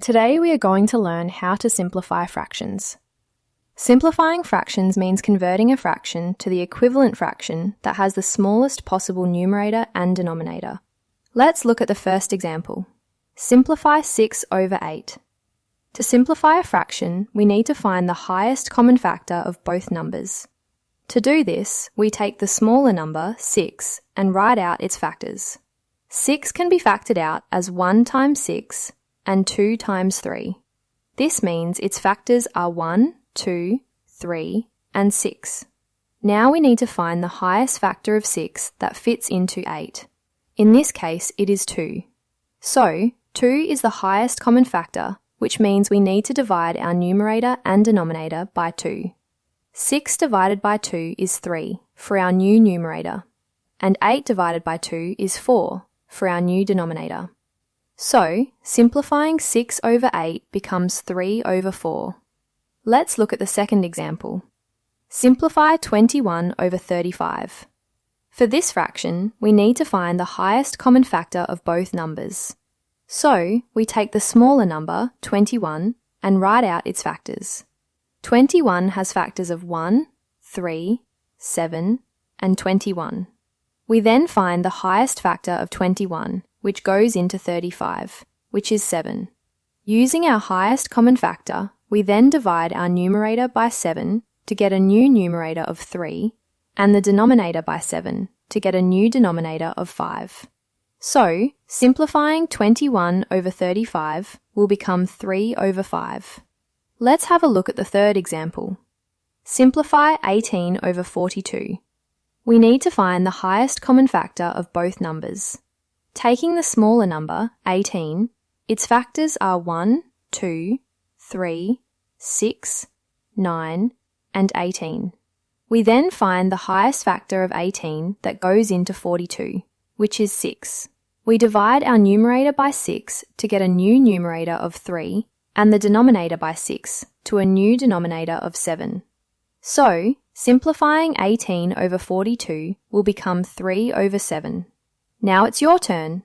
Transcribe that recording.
Today we are going to learn how to simplify fractions. Simplifying fractions means converting a fraction to the equivalent fraction that has the smallest possible numerator and denominator. Let's look at the first example. Simplify 6 over 8. To simplify a fraction, we need to find the highest common factor of both numbers. To do this, we take the smaller number, 6, and write out its factors. 6 can be factored out as 1 times 6 and 2 times 3. This means its factors are 1, 2, 3, and 6. Now we need to find the highest factor of 6 that fits into 8. In this case, it is 2. So, 2 is the highest common factor, which means we need to divide our numerator and denominator by 2. 6 divided by 2 is 3 for our new numerator, and 8 divided by 2 is 4 for our new denominator. So, simplifying 6 over 8 becomes 3 over 4. Let's look at the second example. Simplify 21 over 35. For this fraction, we need to find the highest common factor of both numbers. So, we take the smaller number, 21, and write out its factors. 21 has factors of 1, 3, 7, and 21. We then find the highest factor of 21, which goes into 35, which is 7. Using our highest common factor, we then divide our numerator by 7 to get a new numerator of 3, and the denominator by 7 to get a new denominator of 5. So, simplifying 21 over 35 will become 3 over 5. Let's have a look at the third example. Simplify 18 over 42. We need to find the highest common factor of both numbers. Taking the smaller number, 18, its factors are 1, 2, 3, 6, 9, and 18. We then find the highest factor of 18 that goes into 42, which is 6. We divide our numerator by 6 to get a new numerator of 3, and the denominator by 6 to a new denominator of 7. So, simplifying 18 over 42 will become 3 over 7. Now it's your turn.